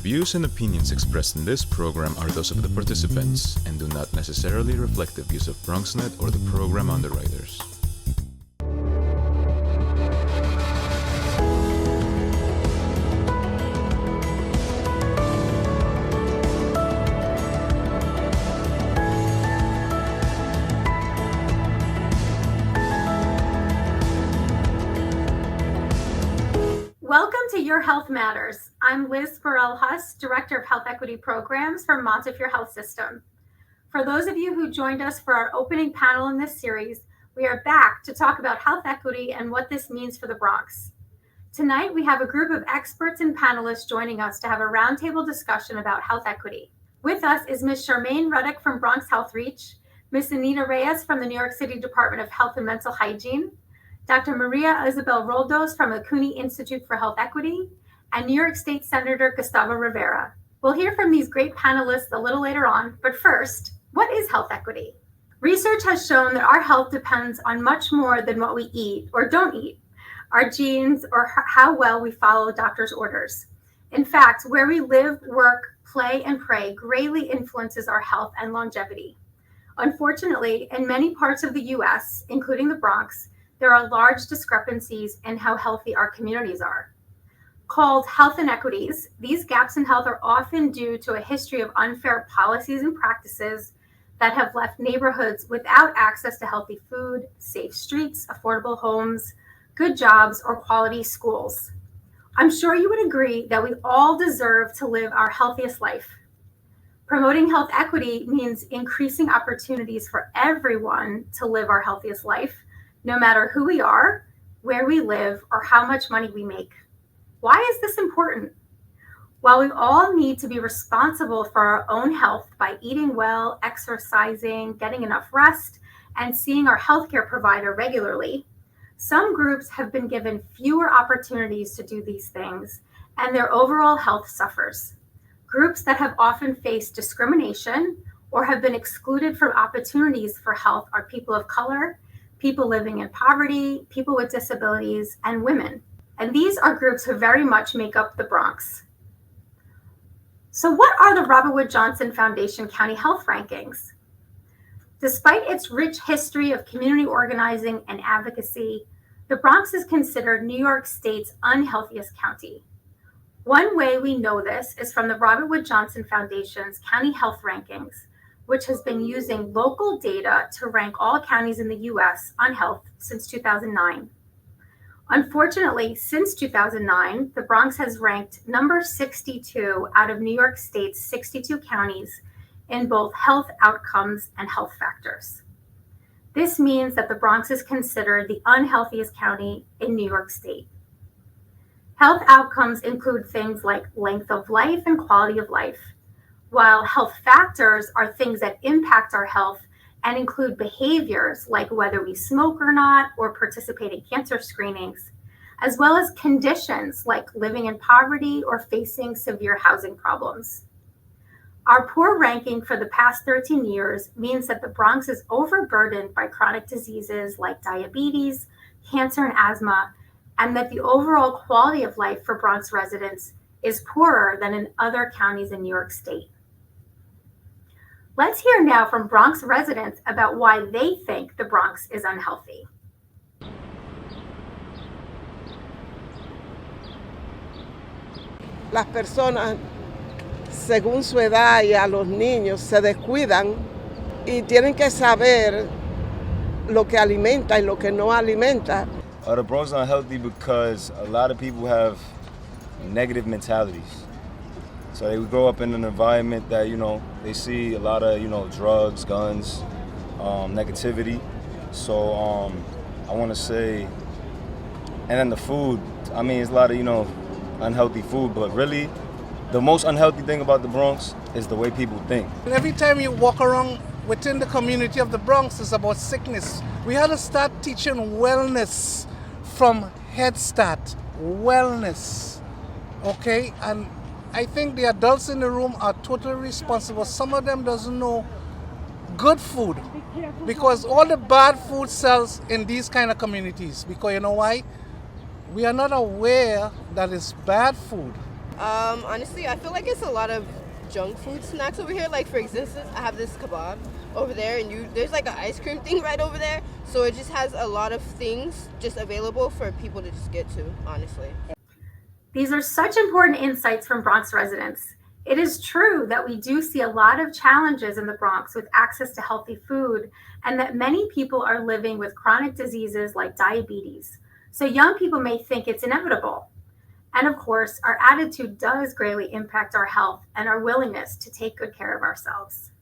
views and opinions expressed in this program are those of the participants and do not necessarily reflect the views of BronxNet or the program underwriters. Welcome to Your Health Matters. I'm Liz Burrell-Huss, Director of Health Equity Programs for Montefiore Health System. For those of you who joined us for our opening panel in this series, we are back to talk about health equity and what this means for the Bronx. Tonight, we have a group of experts and panelists joining us to have a roundtable discussion about health equity. With us is Ms. Charmaine Ruddock from Bronx Health Reach, Ms. Anita Reyes from the New York City Department of Health and Mental Hygiene, Dr. Maria Isabel Roldos from the CUNY Institute for Health Equity, and New York State Senator Gustavo Rivera. We'll hear from these great panelists a little later on, but first, what is health equity? Research has shown that our health depends on much more than what we eat or don't eat, our genes, or how well we follow doctor's orders. In fact, where we live, work, play, and pray greatly influences our health and longevity. Unfortunately, in many parts of the U.S., including the Bronx, there are large discrepancies in how healthy our communities are. Called health inequities, these gaps in health are often due to a history of unfair policies and practices that have left neighborhoods without access to healthy food, safe streets, affordable homes, good jobs, or quality schools. I'm sure you would agree that we all deserve to live our healthiest life. Promoting health equity means increasing opportunities for everyone to live our healthiest life, no matter who we are, where we live, or how much money we make. Why is this important? While we all need to be responsible for our own health by eating well, exercising, getting enough rest, and seeing our healthcare provider regularly, some groups have been given fewer opportunities to do these things, and their overall health suffers. Groups that have often faced discrimination or have been excluded from opportunities for health are people of color, people living in poverty, people with disabilities, and women. And these are groups who very much make up the Bronx. So what are the Robert Wood Johnson Foundation County Health Rankings? Despite its rich history of community organizing and advocacy, the Bronx is considered New York State's unhealthiest county. One way we know this is from the Robert Wood Johnson Foundation's County Health Rankings, which has been using local data to rank all counties in the U.S. on health since 2009. Unfortunately, since 2009, the Bronx has ranked number 62 out of New York State's 62 counties in both health outcomes and health factors. This means that the Bronx is considered the unhealthiest county in New York State. Health outcomes include things like length of life and quality of life, while health factors are things that impact our health and include behaviors like whether we smoke or not or participate in cancer screenings, as well as conditions like living in poverty or facing severe housing problems. Our poor ranking for the past 13 years means that the Bronx is overburdened by chronic diseases like diabetes, cancer, and asthma, and that the overall quality of life for Bronx residents is poorer than in other counties in New York State. Let's hear now from Bronx residents about why they think the Bronx is unhealthy. Las personas, según su edad y a los niños, se descuidan y tienen que saber lo que alimenta y lo que no alimenta. The Bronx is unhealthy because a lot of people have negative mentalities. So they grow up in an environment that, they see a lot of, drugs, guns, negativity. So I want to say, and then the food, it's a lot of, unhealthy food, but really the most unhealthy thing about the Bronx is the way people think. Every time you walk around within the community of the Bronx, it's about sickness. We had to start teaching wellness from Head Start, wellness, okay? And I think the adults in the room are totally responsible. Some of them doesn't know good food because all the bad food sells in these kind of communities. Because you know why? We are not aware that it's bad food. Honestly, I feel like it's a lot of junk food snacks over here. Like, for instance, I have this kebab over there, and there's like an ice cream thing right over there. So it just has a lot of things just available for people to just get to, honestly. These are such important insights from Bronx residents. It is true that we do see a lot of challenges in the Bronx with access to healthy food, and that many people are living with chronic diseases like diabetes. So young people may think it's inevitable. And of course, our attitude does greatly impact our health and our willingness to take good care of ourselves.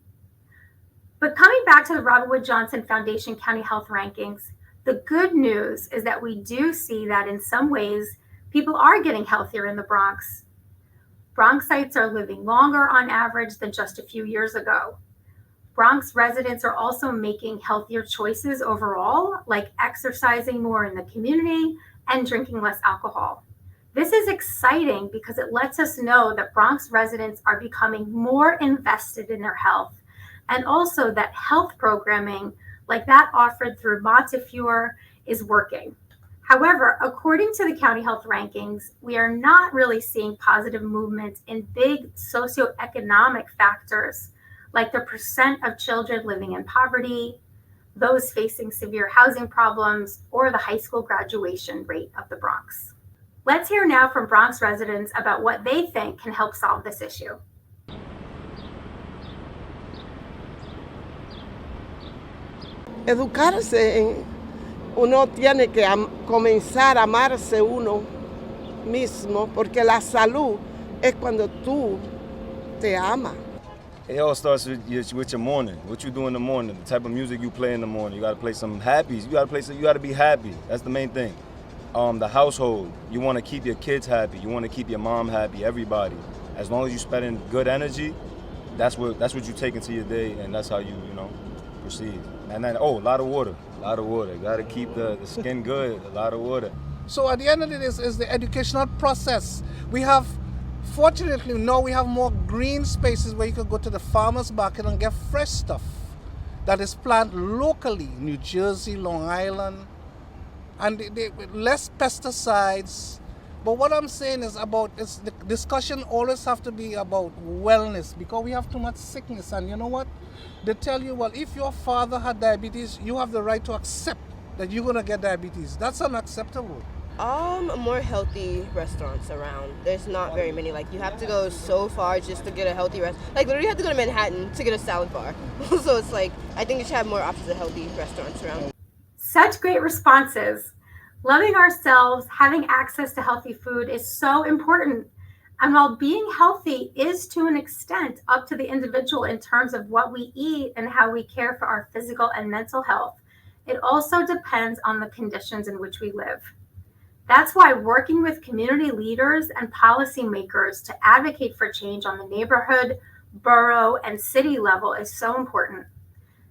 But coming back to the Robert Wood Johnson Foundation County Health Rankings, the good news is that we do see that in some ways, people are getting healthier in the Bronx. Bronxites are living longer on average than just a few years ago. Bronx residents are also making healthier choices overall, like exercising more in the community and drinking less alcohol. This is exciting because it lets us know that Bronx residents are becoming more invested in their health, and also that health programming like that offered through Montefiore is working. However, according to the county health rankings, we are not really seeing positive movement in big socioeconomic factors like the percent of children living in poverty, those facing severe housing problems, or the high school graduation rate of the Bronx. Let's hear now from Bronx residents about what they think can help solve this issue. Educarse, uno tiene que comenzar a amarse uno mismo, porque la salud es cuando tú te amas. It all starts with your morning. What you do in the morning, the type of music you play in the morning. You gotta play some happies. You gotta be happy. That's the main thing. The household, you want to keep your kids happy. You want to keep your mom happy. Everybody, as long as you spend in good energy, that's what you take into your day, and that's how you proceed. And then a lot of water. Got to keep the skin good. A lot of water. So at the end of the day is the educational process. Fortunately now we have more green spaces where you can go to the farmer's market and get fresh stuff that is planted locally, New Jersey, Long Island. And less pesticides. But what I'm saying is the discussion always have to be about wellness, because we have too much sickness. And you know what? They tell you, well, if your father had diabetes, you have the right to accept that you're going to get diabetes. That's unacceptable. More healthy restaurants around. There's not very many. Like, you have to go so far just to get a healthy restaurant. Like, literally you have to go to Manhattan to get a salad bar. So it's like, I think you should have more options of healthy restaurants around. Such great responses. Loving ourselves, having access to healthy food is so important. And while being healthy is to an extent up to the individual in terms of what we eat and how we care for our physical and mental health, it also depends on the conditions in which we live. That's why working with community leaders and policymakers to advocate for change on the neighborhood, borough, and city level is so important.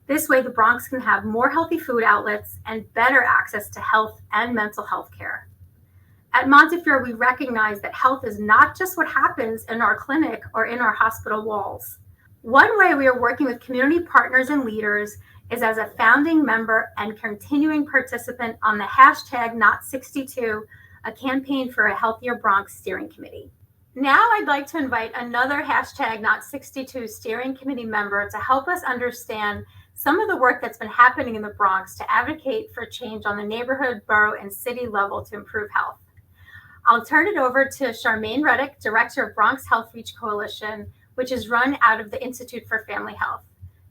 This way, the Bronx can have more healthy food outlets and better access to health and mental health care. At Montefiore, we recognize that health is not just what happens in our clinic or in our hospital walls. One way we are working with community partners and leaders is as a founding member and continuing participant on the hashtag Not62, a campaign for a healthier Bronx steering committee. Now I'd like to invite another hashtag Not62 steering committee member to help us understand some of the work that's been happening in the Bronx to advocate for change on the neighborhood, borough, and city level to improve health. I'll turn it over to Charmaine Ruddock, Director of Bronx Health Reach Coalition, which is run out of the Institute for Family Health.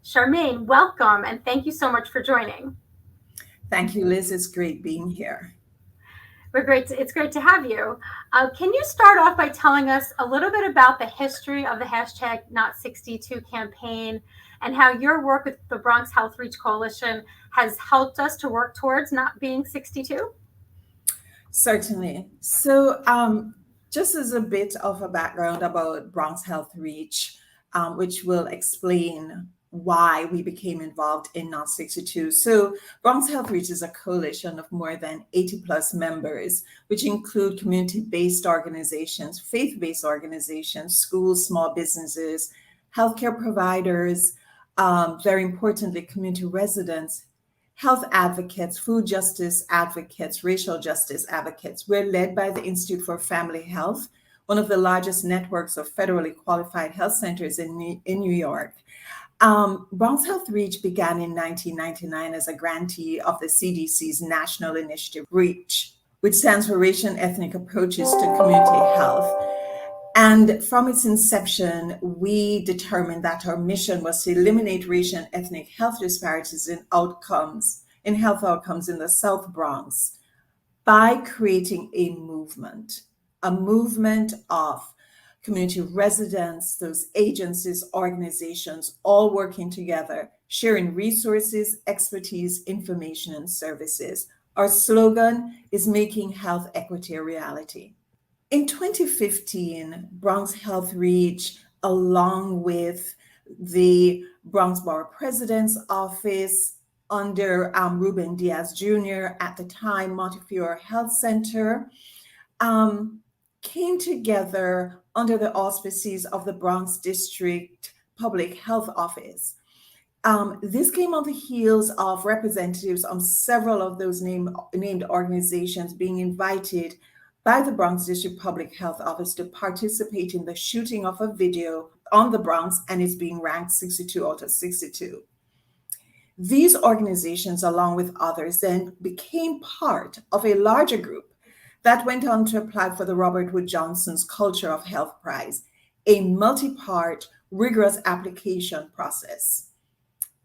Charmaine, welcome, and thank you so much for joining. Thank you, Liz. It's great being here. It's great to have you. Can you start off by telling us a little bit about the history of the hashtag Not62 campaign and how your work with the Bronx Health Reach Coalition has helped us to work towards not being 62? Certainly. So just as a bit of a background about Bronx Health Reach, which will explain why we became involved in Not62. So Bronx Health Reach is a coalition of more than 80 plus members, which include community-based organizations, faith-based organizations, schools, small businesses, healthcare providers, very importantly, community residents, health advocates, food justice advocates, racial justice advocates. We're led by the Institute for Family Health, one of the largest networks of federally qualified health centers in New York. Bronx Health Reach began in 1999 as a grantee of the CDC's National Initiative REACH, which stands for Racial and Ethnic Approaches to Community Health. And from its inception, we determined that our mission was to eliminate racial and ethnic health disparities in health outcomes in the South Bronx by creating a movement of community residents, those agencies, organizations, all working together, sharing resources, expertise, information, and services. Our slogan is making health equity a reality. In 2015, Bronx Health Reach, along with the Bronx Borough President's Office under Ruben Diaz Jr., at the time Montefiore Health Center, came together under the auspices of the Bronx District Public Health Office. This came on the heels of representatives on several of those named organizations being invited by the Bronx District Public Health Office to participate in the shooting of a video on the Bronx, and it's being ranked 62 out of 62. These organizations, along with others, then became part of a larger group that went on to apply for the Robert Wood Johnson's Culture of Health Prize, a multi-part, rigorous application process.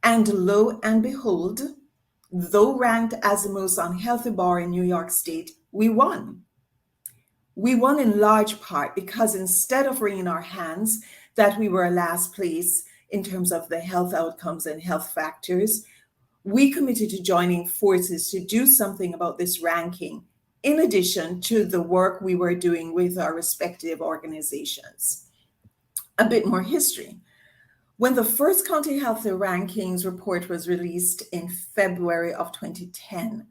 And lo and behold, though ranked as the most unhealthy borough in New York State, we won. We won in large part because instead of wringing our hands that we were last place in terms of the health outcomes and health factors, we committed to joining forces to do something about this ranking, in addition to the work we were doing with our respective organizations. A bit more history. When the first County Health Rankings report was released in February of 2010,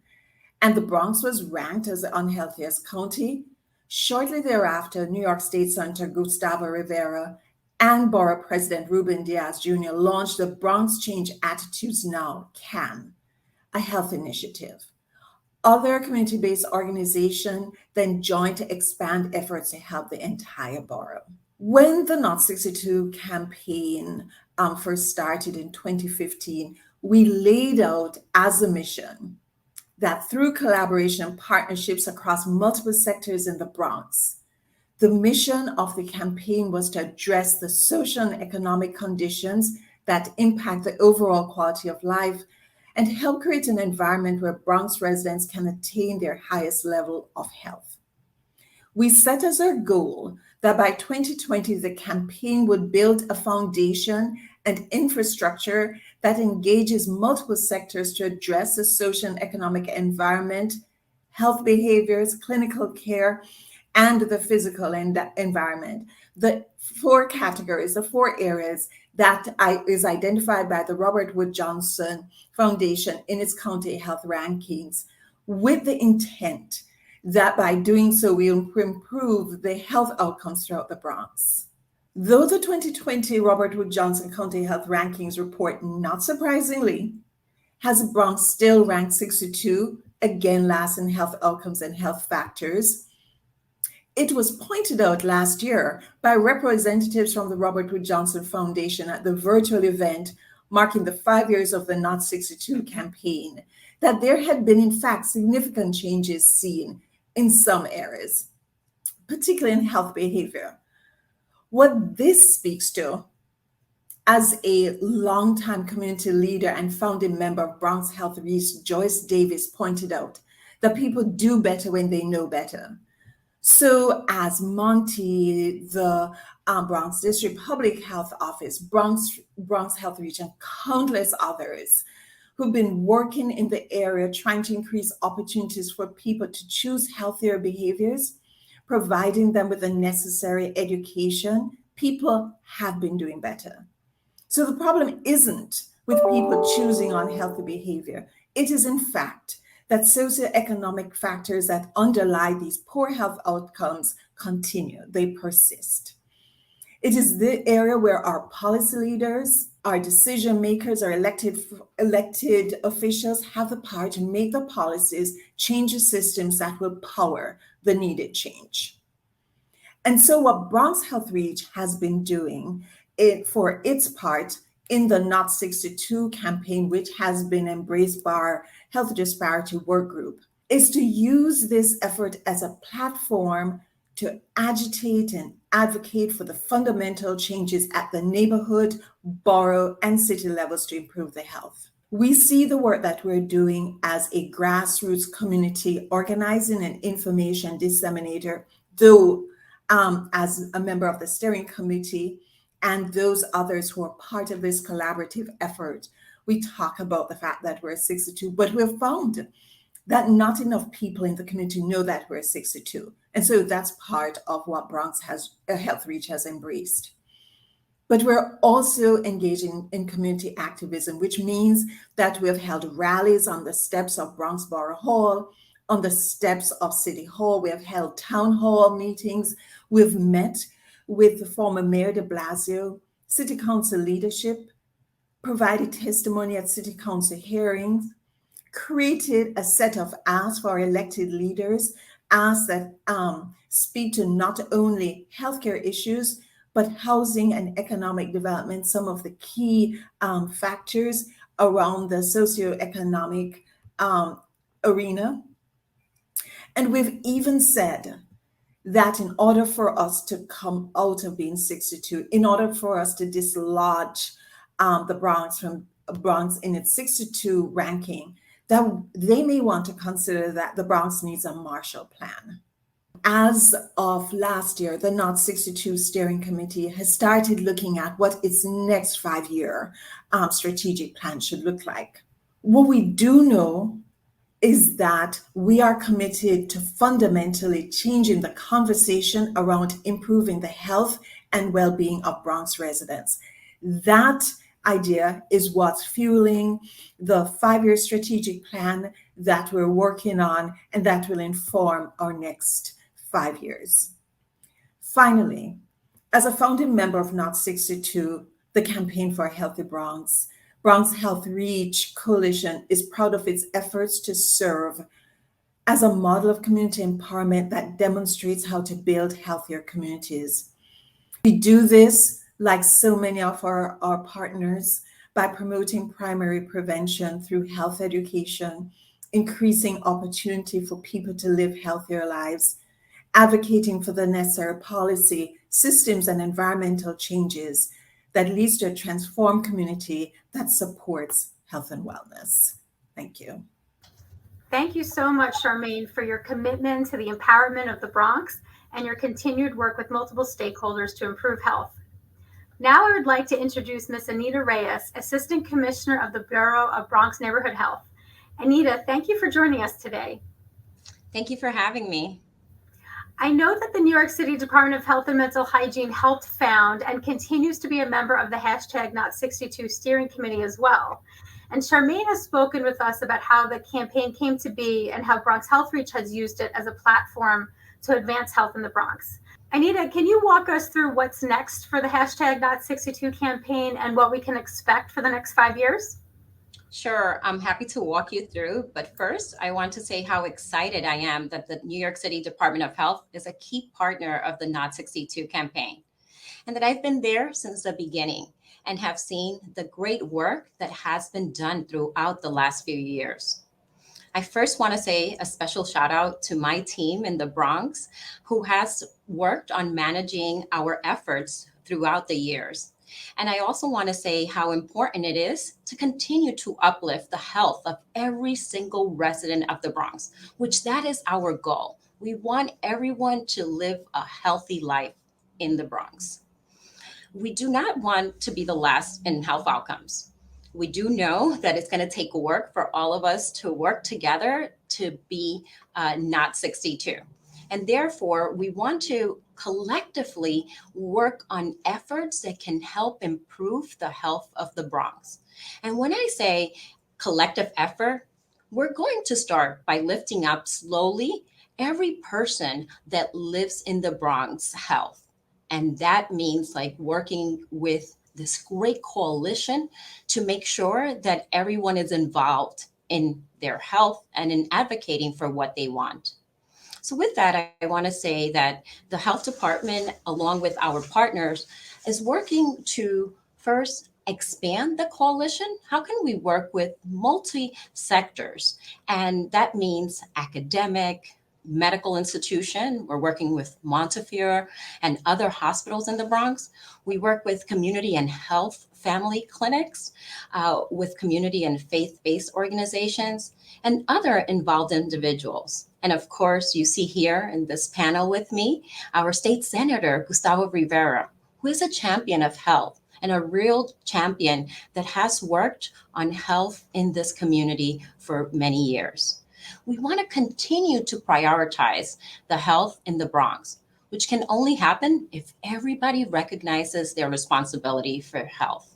and the Bronx was ranked as the unhealthiest county, shortly thereafter, New York State Senator Gustavo Rivera and Borough President Ruben Diaz Jr. launched the Bronx Change Attitudes Now, CAN, a health initiative. Other community-based organizations then joined to expand efforts to help the entire borough. When the Not 62 campaign first started in 2015, we laid out as a mission that through collaboration and partnerships across multiple sectors in the Bronx, the mission of the campaign was to address the social and economic conditions that impact the overall quality of life and help create an environment where Bronx residents can attain their highest level of health. We set as our goal that by 2020, the campaign would build a foundation and infrastructure that engages multiple sectors to address the social and economic environment, health behaviors, clinical care, and the physical environment. The four categories, the four areas that is identified by the Robert Wood Johnson Foundation in its county health rankings, with the intent that by doing so, we improve the health outcomes throughout the Bronx. Though the 2020 Robert Wood Johnson County Health Rankings report, not surprisingly, has the Bronx still ranked 62, again last in health outcomes and health factors, it was pointed out last year by representatives from the Robert Wood Johnson Foundation at the virtual event marking the 5 years of the Not 62 campaign that there had been, in fact, significant changes seen in some areas, particularly in health behavior. What this speaks to, as a longtime community leader and founding member of Bronx Health Reach, Joyce Davis pointed out, that people do better when they know better. So as Monty, the Bronx District Public Health Office, Bronx Health Reach, and countless others who've been working in the area trying to increase opportunities for people to choose healthier behaviors, providing them with the necessary education, people have been doing better. So the problem isn't with people choosing unhealthy behavior. It is, in fact, that socioeconomic factors that underlie these poor health outcomes continue, they persist. It is the area where our policy leaders, our decision makers, our elected officials have the power to make the policies, change the systems that will power the needed change. And so what Bronx Health Reach has been doing for its part in the Not 62 campaign, which has been embraced by our health disparity work group, is to use this effort as a platform to agitate and advocate for the fundamental changes at the neighborhood, borough, and city levels to improve the health. We see the work that we're doing as a grassroots community organizing and information disseminator, though as a member of the steering committee and those others who are part of this collaborative effort, we talk about the fact that we're 62, but we've found that not enough people in the community know that we're 62. And so that's part of what Bronx Health Reach has embraced. But we're also engaging in community activism, which means that we have held rallies on the steps of Bronx Borough Hall, on the steps of City Hall. We have held town hall meetings. We've met with the former Mayor de Blasio, City Council leadership, provided testimony at City Council hearings, created a set of asks for elected leaders, asks that speak to not only healthcare issues, but housing and economic development, some of the key factors around the socioeconomic arena. And we've even said that in order for us to come out of being 62, in order for us to dislodge the Bronx from Bronx in its 62 ranking, that they may want to consider that the Bronx needs a Marshall Plan. As of last year, the Not 62 Steering Committee has started looking at what its next 5-year strategic plan should look like. What we do know is that we are committed to fundamentally changing the conversation around improving the health and well-being of Bronx residents. That idea is what's fueling the 5-year strategic plan that we're working on and that will inform our next 5 years. Finally, as a founding member of Not 62, the Campaign for a Healthy Bronx, Bronx Health Reach Coalition is proud of its efforts to serve as a model of community empowerment that demonstrates how to build healthier communities. We do this, like so many of our partners, by promoting primary prevention through health education, increasing opportunity for people to live healthier lives, advocating for the necessary policy, systems, and environmental changes that leads to a transformed community that supports health and wellness. Thank you. Thank you so much, Charmaine, for your commitment to the empowerment of the Bronx and your continued work with multiple stakeholders to improve health. Now I would like to introduce Ms. Anita Reyes, Assistant Commissioner of the Bureau of Bronx Neighborhood Health. Anita, thank you for joining us today. Thank you for having me. I know that the New York City Department of Health and Mental Hygiene helped found and continues to be a member of the #Not62 Steering Committee as well. And Charmaine has spoken with us about how the campaign came to be and how Bronx Health Reach has used it as a platform to advance health in the Bronx. Anita, can you walk us through what's next for the #Not62 campaign and what we can expect for the next 5 years? Sure, I'm happy to walk you through, but first I want to say how excited I am that the New York City Department of Health is a key partner of the Not 62 campaign, and that I've been there since the beginning and have seen the great work that has been done throughout the last few years. I first want to say a special shout out to my team in the Bronx who has worked on managing our efforts throughout the years. And I also want to say how important it is to continue to uplift the health of every single resident of the Bronx, which that is our goal. We want everyone to live a healthy life in the Bronx. We do not want to be the last in health outcomes. We do know that it's going to take work for all of us to work together to be Not 62. And therefore, we want to collectively work on efforts that can help improve the health of the Bronx. And when I say collective effort, we're going to start by lifting up slowly every person that lives in the Bronx health. And that means like working with this great coalition to make sure that everyone is involved in their health and in advocating for what they want. So with that, I want to say that the health department, along with our partners, is working to first expand the coalition. How can we work with multi-sectors? And that means academic, medical institution. We're working with Montefiore and other hospitals in the Bronx. We work with community and health family clinics, with community and faith-based organizations, and other involved individuals. And of course, you see here in this panel with me, our state senator, Gustavo Rivera, who is a champion of health and a real champion that has worked on health in this community for many years. We want to continue to prioritize the health in the Bronx, which can only happen if everybody recognizes their responsibility for health.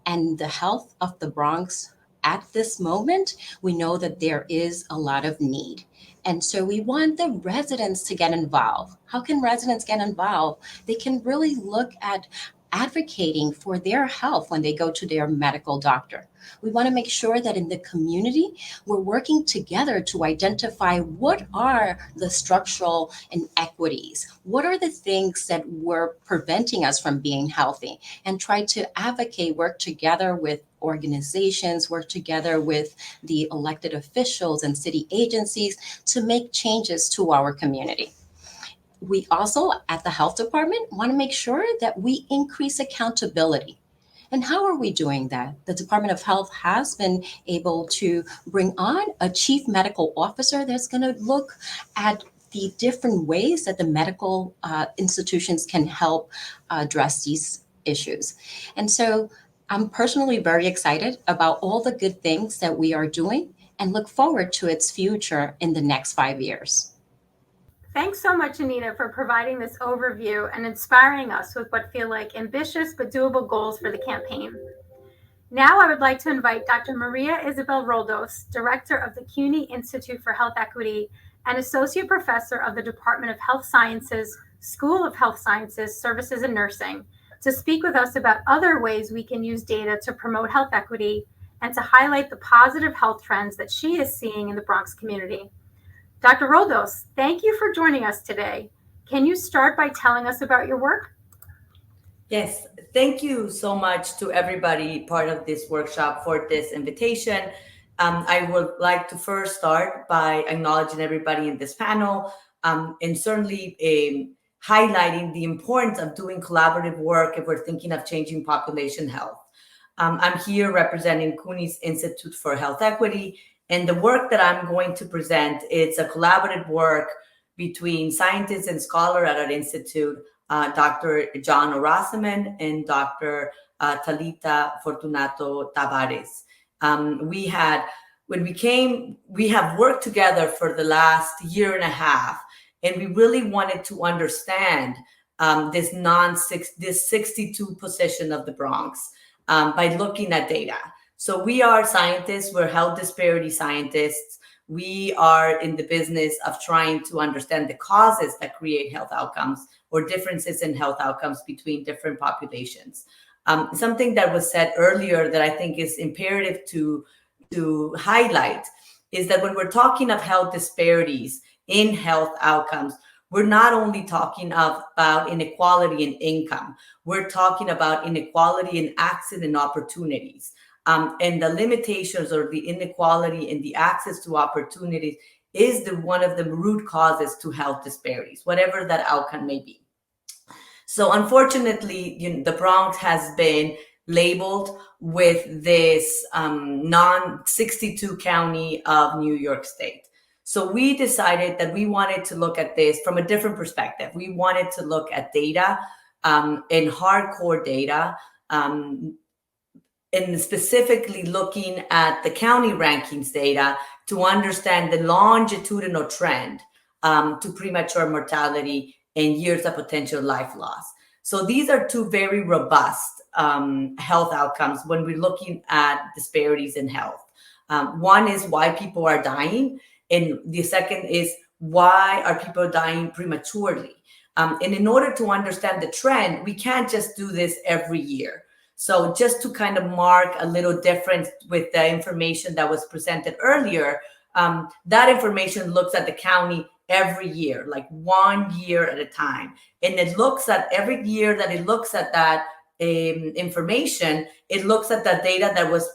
And the health of the Bronx at this moment, we know that there is a lot of need. And so we want the residents to get involved. How can residents get involved? They can really look at advocating for their health when they go to their medical doctor. We want to make sure that in the community, we're working together to identify what are the structural inequities, what are the things that were preventing us from being healthy, and try to advocate, work together with organizations, work together with the elected officials and city agencies to make changes to our community. We also, at the health department, want to make sure that we increase accountability. And how are we doing that? The Department of Health has been able to bring on a chief medical officer that's going to look at the different ways that the medical institutions can help address these issues. And so I'm personally very excited about all the good things that we are doing and look forward to its future in the next 5 years. Thanks so much, Anita, for providing this overview and inspiring us with what feel like ambitious but doable goals for the campaign. Now I would like to invite Dr. Maria Isabel Roldos, Director of the CUNY Institute for Health Equity and Associate Professor of the Department of Health Sciences, School of Health Sciences, Services and Nursing, to speak with us about other ways we can use data to promote health equity and to highlight the positive health trends that she is seeing in the Bronx community. Dr. Roldos, thank you for joining us today. Can you start by telling us about your work? Yes, thank you so much to everybody part of this workshop for this invitation. I would like to first start by acknowledging everybody in this panel and certainly highlighting the importance of doing collaborative work if we're thinking of changing population health. I'm here representing CUNY's Institute for Health Equity. And the work that I'm going to present, it's a collaborative work between scientists and scholars at our institute, Dr. John Oroseman and Dr. Talita Fortunato Tavares. We have worked together for the last year and a half, and we really wanted to understand this 62 position of the Bronx by looking at data. So we are scientists, we're health disparity scientists. We are in the business of trying to understand the causes that create health outcomes or differences in health outcomes between different populations. Something that was said earlier that I think is imperative to highlight is that when we're talking of health disparities in health outcomes, we're not only talking about inequality in income, we're talking about inequality in access and opportunities. And the limitations or the inequality in the access to opportunities is one of the root causes to health disparities, whatever that outcome may be. So unfortunately, the Bronx has been labeled with this non-62 county of New York State. So we decided that we wanted to look at this from a different perspective. We wanted to look at data and hardcore data, and specifically looking at the county rankings data to understand the longitudinal trend to premature mortality and years of potential life loss. So these are two very robust health outcomes when we're looking at disparities in health. One is why people are dying, and the second is why are people dying prematurely. And in order to understand the trend, we can't just do this every year. So just to kind of mark a little difference with the information that was presented earlier, that information looks at the county every year, like 1 year at a time. And it looks at every year that it looks at that information, it looks at the data that was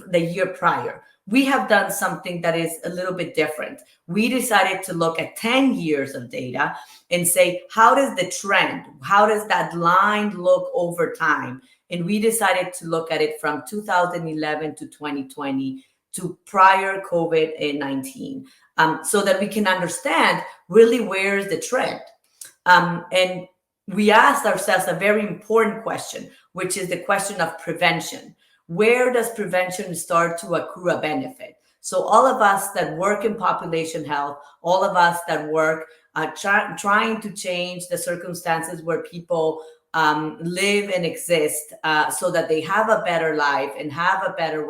the year prior. We have done something that is a little bit different. We decided to look at 10 years of data and say, how does the trend, how does that line look over time? And we decided to look at it from 2011 to 2020 to prior COVID-19, so that we can understand really where is the trend. And we asked ourselves a very important question, which is the question of prevention. Where does prevention start to accrue a benefit? So all of us that work in population health, all of us that work trying to change the circumstances where people live and exist, so that they have a better life and have a better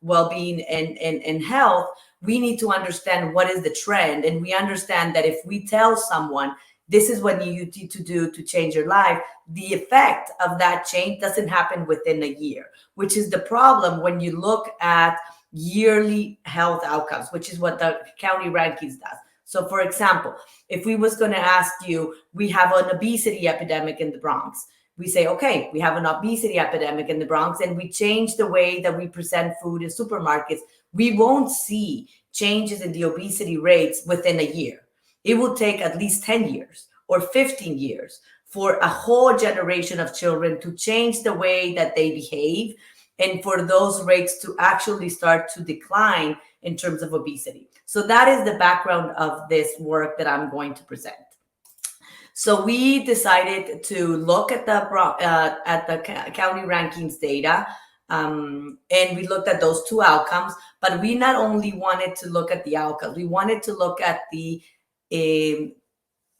well-being and health, we need to understand what is the trend. And we understand that if we tell someone, this is what you need to do to change your life, the effect of that change doesn't happen within a year, which is the problem when you look at yearly health outcomes, which is what the county rankings does. So for example, if we was going to ask you, we have an obesity epidemic in the Bronx. We say, okay, we have an obesity epidemic in the Bronx, and we change the way that we present food in supermarkets. We won't see changes in the obesity rates within a year. It will take at least 10 years or 15 years for a whole generation of children to change the way that they behave and for those rates to actually start to decline in terms of obesity. So that is the background of this work that I'm going to present. So we decided to look at the county rankings data, and we looked at those two outcomes, but we not only wanted to look at the outcomes, we wanted to look at the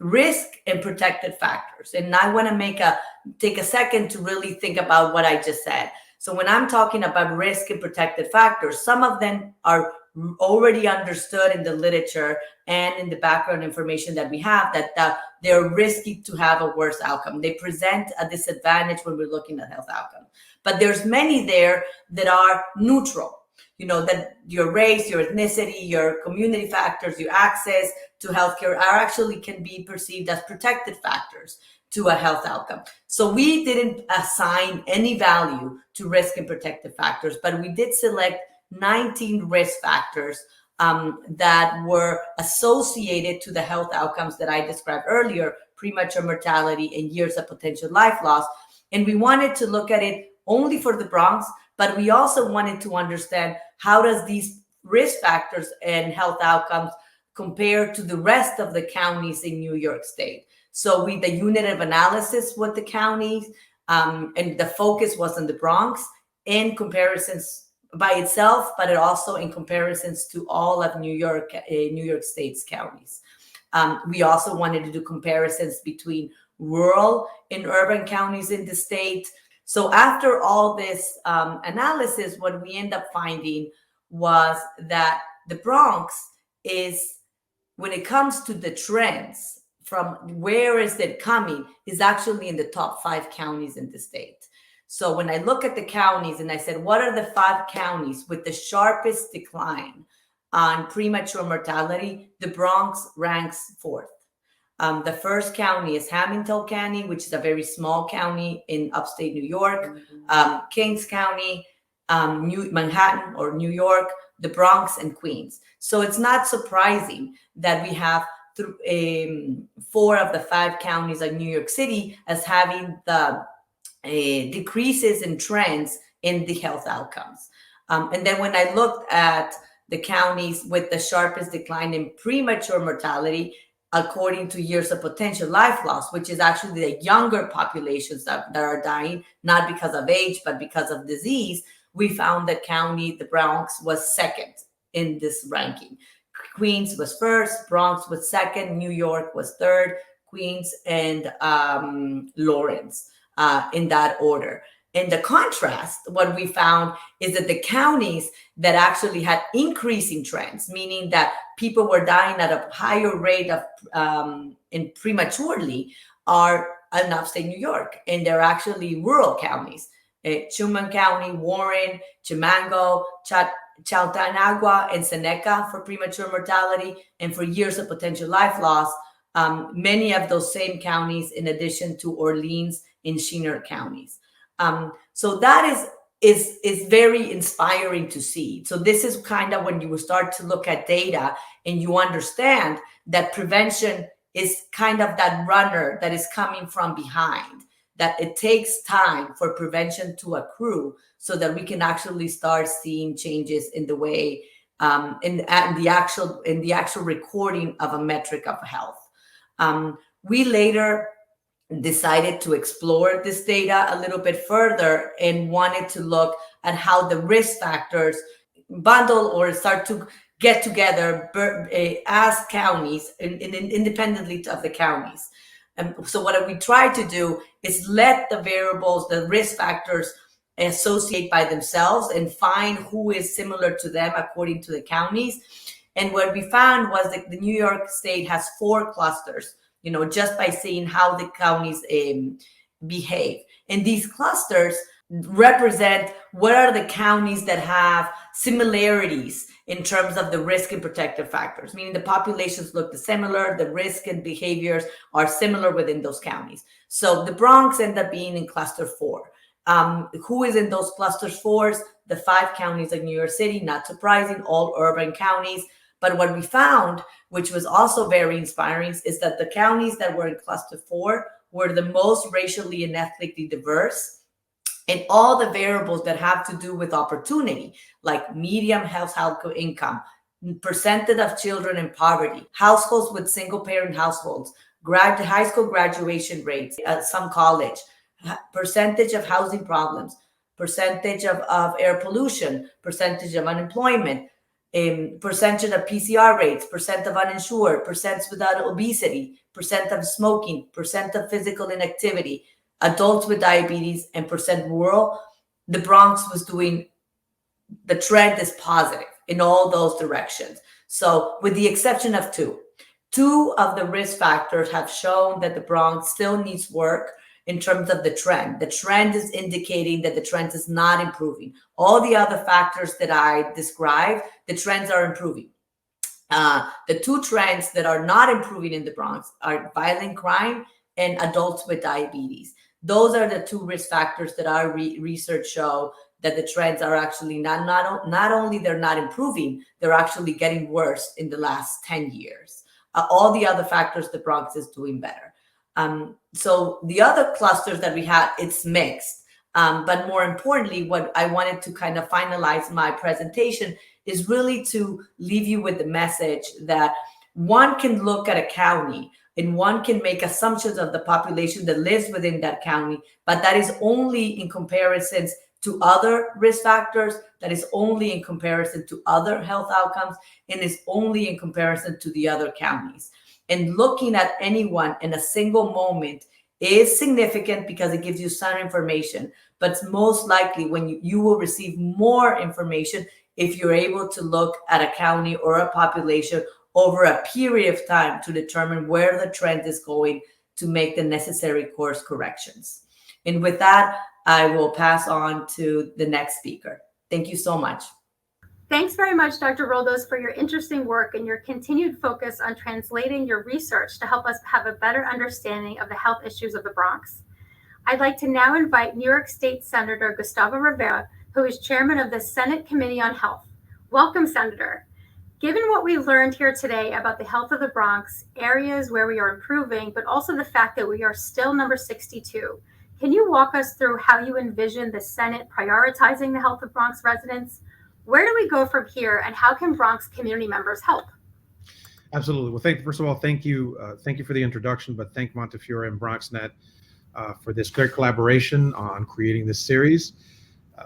risk and protected factors. And I want to take a second to really think about what I just said. So when I'm talking about risk and protected factors, some of them are already understood in the literature and in the background information that we have, that they're risky to have a worse outcome. They present a disadvantage when we're looking at health outcomes. But there's many there that are neutral. You know, that your race, your ethnicity, your community factors, your access to healthcare actually can be perceived as protected factors to a health outcome. So we didn't assign any value to risk and protected factors, but we did select 19 risk factors that were associated to the health outcomes that I described earlier, premature mortality and years of potential life loss. And we wanted to look at it only for the Bronx, but we also wanted to understand how does these risk factors and health outcomes compare to the rest of the counties in New York State. So the unit of analysis with the counties, and the focus was on the Bronx in comparisons by itself, but it also in comparisons to all of New York State's counties. We also wanted to do comparisons between rural and urban counties in the state. So after all this analysis, what we end up finding was that the Bronx is, when it comes to the trends from where is it coming, is actually in the top 5 counties in the state. So when I look at the counties and I said, what are the 5 counties with the sharpest decline on premature mortality? The Bronx ranks 4th. The first county is Hamilton County, which is a very small county in upstate New York, Kings County, Manhattan or New York, the Bronx, and Queens. So it's not surprising that we have 4 of the 5 counties of New York City as having the decreases in trends in the health outcomes. And then when I looked at the counties with the sharpest decline in premature mortality, according to years of potential life loss, which is actually the younger populations that are dying, not because of age, but because of disease, we found that the Bronx was 2nd in this ranking. Queens was 1st, Bronx was 2nd, New York was 3rd, Queens and Lawrence in that order. In the contrast, what we found is that the counties that actually had increasing trends, meaning that people were dying at a higher rate of and prematurely, are in upstate New York, and they're actually rural counties. Schumann County, Warren, Chimango, Chaltenagua and Seneca for premature mortality, and for years of potential life loss, many of those same counties, in addition to Orleans and Chenier counties. So that is very inspiring to see. So this is kind of when you will start to look at data and you understand that prevention is kind of that runner that is coming from behind, that it takes time for prevention to accrue so that we can actually start seeing changes in the way, in the actual recording of a metric of health. We later decided to explore this data a little bit further and wanted to look at how the risk factors bundle or start to get together as counties independently of the counties. So what we try to do is let the variables, the risk factors, associate by themselves and find who is similar to them according to the counties. And what we found was that the New York State has 4 clusters, just by seeing how the counties behave. And these clusters represent what are the counties that have similarities in terms of the risk and protective factors, meaning the populations look similar, the risk and behaviors are similar within those counties. So the Bronx end up being in cluster 4. Who is in those clusters 4s? The 5 counties of New York City, not surprising, all urban counties. But what we found, which was also very inspiring, is that the counties that were in cluster 4 were the most racially and ethnically diverse. And all the variables that have to do with opportunity, like medium household income, percentage of children in poverty, households with single parent households, high school graduation rates at some college, percentage of housing problems, percentage of air pollution, percentage of unemployment, percentage of PCR rates, percent of uninsured, percent without obesity, percent of smoking, percent of physical inactivity, adults with diabetes, and percent rural. The Bronx was doing, the trend is positive in all those directions. So with the exception of 2 of the risk factors have shown that the Bronx still needs work in terms of the trend. The trend is indicating that the trend is not improving. All the other factors that I described, the trends are improving. The 2 trends that are not improving in the Bronx are violent crime and adults with diabetes. Those are the 2 risk factors that our research show that the trends are actually not only they're not improving, they're actually getting worse in the last 10 years. All the other factors, the Bronx is doing better. So the other clusters that we had, it's mixed. But more importantly, what I wanted to kind of finalize my presentation is really to leave you with the message that one can look at a county and one can make assumptions of the population that lives within that county, but that is only in comparisons to other risk factors, that is only in comparison to other health outcomes, and is only in comparison to the other counties. And looking at anyone in a single moment is significant because it gives you some information, but it's most likely when you will receive more information if you're able to look at a county or a population over a period of time to determine where the trend is going to make the necessary course corrections. And with that, I will pass on to the next speaker. Thank you so much. Thanks very much, Dr. Roldos, for your interesting work and your continued focus on translating your research to help us have a better understanding of the health issues of the Bronx. I'd like to now invite New York State Senator Gustavo Rivera, who is chairman of the Senate Committee on Health. Welcome, Senator. Given what we learned here today about the health of the Bronx, areas where we are improving, but also the fact that we are still number 62, can you walk us through how you envision the Senate prioritizing the health of Bronx residents? Where do we go from here, and how can Bronx community members help? Absolutely. Well, first of all, thank you for the introduction, but thank Montefiore and BronxNet for this great collaboration on creating this series.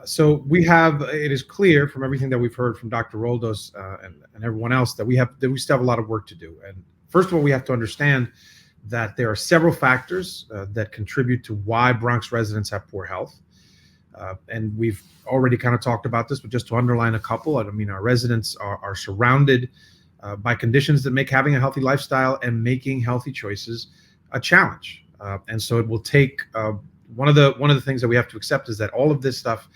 So it is clear from everything that we've heard from Dr. Roldos and everyone else that we still have a lot of work to do. And first of all, we have to understand that there are several factors that contribute to why Bronx residents have poor health. And we've already kind of talked about this, but just to underline a couple, I mean, our residents are surrounded by conditions that make having a healthy lifestyle and making healthy choices a challenge. And so it will take one of the things that we have to accept is that all of this stuff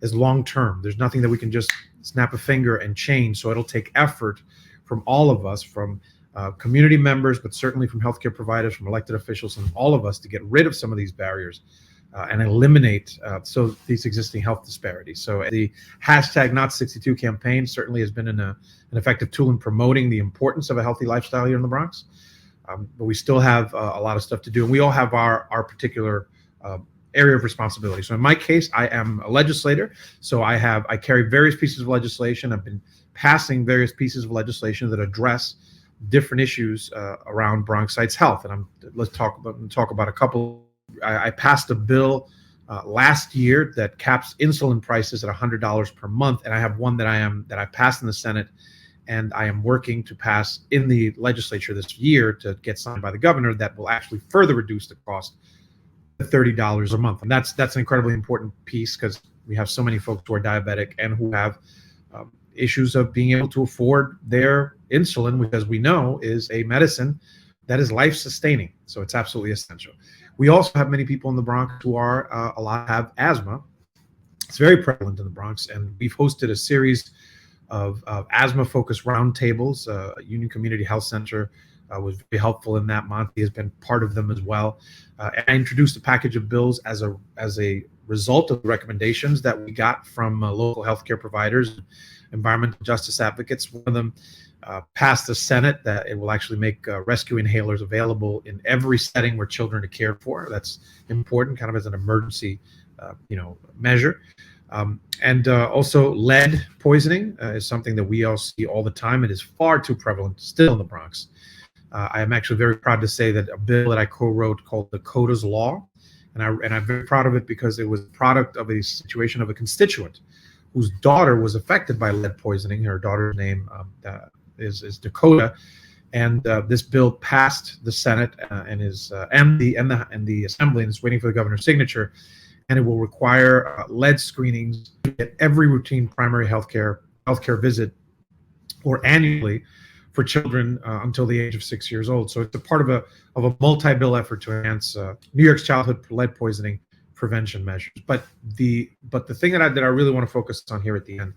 is long term. There's nothing that we can just snap a finger and change. So it'll take effort from all of us, from community members, but certainly from healthcare providers, from elected officials, and all of us to get rid of some of these barriers and eliminate these existing health disparities. So the hashtag Not62 campaign certainly has been an effective tool in promoting the importance of a healthy lifestyle here in the Bronx. But we still have a lot of stuff to do, and we all have our particular area of responsibility. So in my case, I am a legislator, so I carry various pieces of legislation. I've been passing various pieces of legislation that address different issues around Bronxites' health, and let's talk about a couple. I passed a bill last year that caps insulin prices at $100 per month, and I have one that I passed in the Senate, and I am working to pass in the legislature this year to get signed by the governor that will actually further reduce the cost to $30 a month. And that's an incredibly important piece because we have so many folks who are diabetic and who have issues of being able to afford their insulin, which, as we know, is a medicine that is life-sustaining. So it's absolutely essential. We also have many people in the Bronx who have asthma. It's very prevalent in the Bronx, and we've hosted a series of asthma-focused roundtables. Union Community Health Center was very helpful in that. Monty has been part of them as well. And I introduced a package of bills as a result of the recommendations that we got from local healthcare providers, environmental justice advocates. One of them passed the Senate that it will actually make rescue inhalers available in every setting where children are cared for. That's important, kind of as an emergency, measure. And also lead poisoning is something that we all see all the time. It is far too prevalent still in the Bronx. I am actually very proud to say that a bill that I co-wrote called the Coda's Law, and I'm very proud of it because it was a product of a situation of a constituent whose daughter was affected by lead poisoning. Her daughter's name is Dakota, and this bill passed the Senate and the Assembly, and is waiting for the governor's signature. And it will require lead screenings at every routine primary healthcare visit or annually for children until the age of 6 years old. So it's a part of a multi-bill effort to enhance New York's childhood lead poisoning prevention measures. But the thing that I really want to focus on here at the end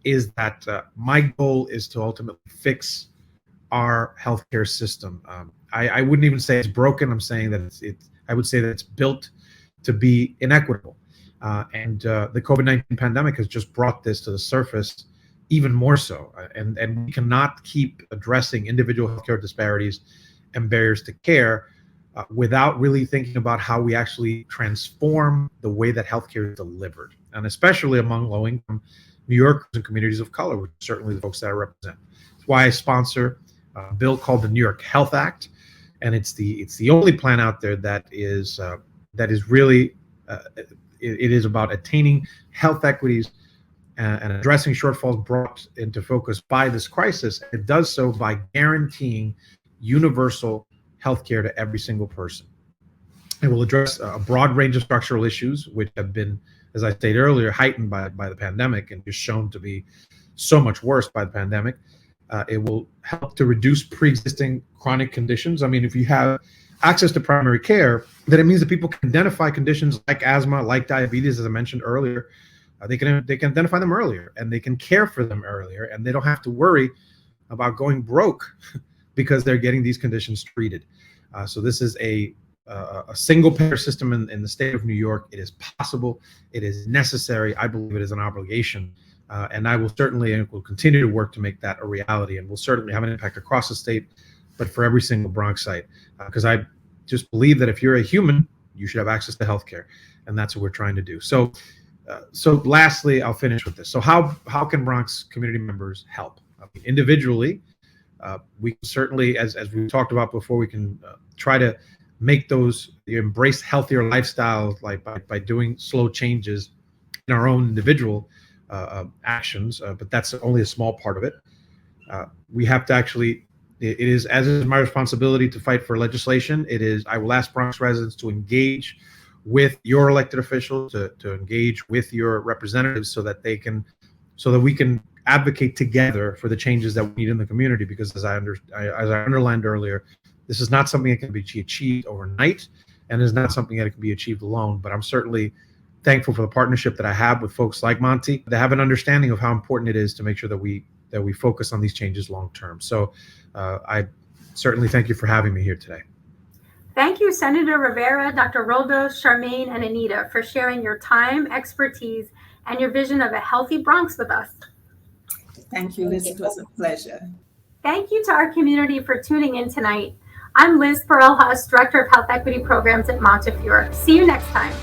is that my goal is to ultimately fix our healthcare system. I wouldn't even say it's broken. I'm saying that I would say that it's built to be inequitable. And the COVID-19 pandemic has just brought this to the surface even more so. And we cannot keep addressing individual healthcare disparities and barriers to care without really thinking about how we actually transform the way that healthcare is delivered, and especially among low-income New Yorkers and communities of color, which are certainly the folks that I represent. That's why I sponsor a bill called the New York Health Act, and it's the only plan out there that is really it is about attaining health equities and addressing shortfalls brought into focus by this crisis. It does so by guaranteeing universal health care to every single person. It will address a broad range of structural issues, which have been, as I stated earlier, heightened by the pandemic and just shown to be so much worse by the pandemic. It will help to reduce pre-existing chronic conditions. I mean, if you have access to primary care, then it means that people can identify conditions like asthma, like diabetes, as I mentioned earlier. They can identify them earlier, and they can care for them earlier, and they don't have to worry about going broke because they're getting these conditions treated. So this is a single payer system in the state of New York. It is possible. It is necessary. I believe it is an obligation. And I will certainly and will continue to work to make that a reality, and will certainly have an impact across the state, but for every single Bronxite, because I just believe that if you're a human, you should have access to healthcare, and that's what we're trying to do. So lastly, I'll finish with this. So how can Bronx community members help? Individually, we can certainly, as we talked about before, we can try to make embrace healthier lifestyles, like by doing slow changes in our own individual actions, but that's only a small part of it. We have to actually, it is my responsibility to fight for legislation. I will ask Bronx residents to engage with your elected officials, to engage with your representatives, so that we can advocate together for the changes that we need in the community. Because as I underlined earlier, this is not something that can be achieved overnight, and is not something that can be achieved alone. But I'm certainly thankful for the partnership that I have with folks like Monty. They have an understanding of how important it is to make sure that we focus on these changes long term. So I certainly thank you for having me here today. Thank you, Senator Rivera, Dr. Roldos, Charmaine, and Anita, for sharing your time, expertise, and your vision of a healthy Bronx with us. Thank you, Liz. It was a pleasure. Thank you to our community for tuning in tonight. I'm Liz Perel-Huss, Director of Health Equity Programs at Montefiore. See you next time.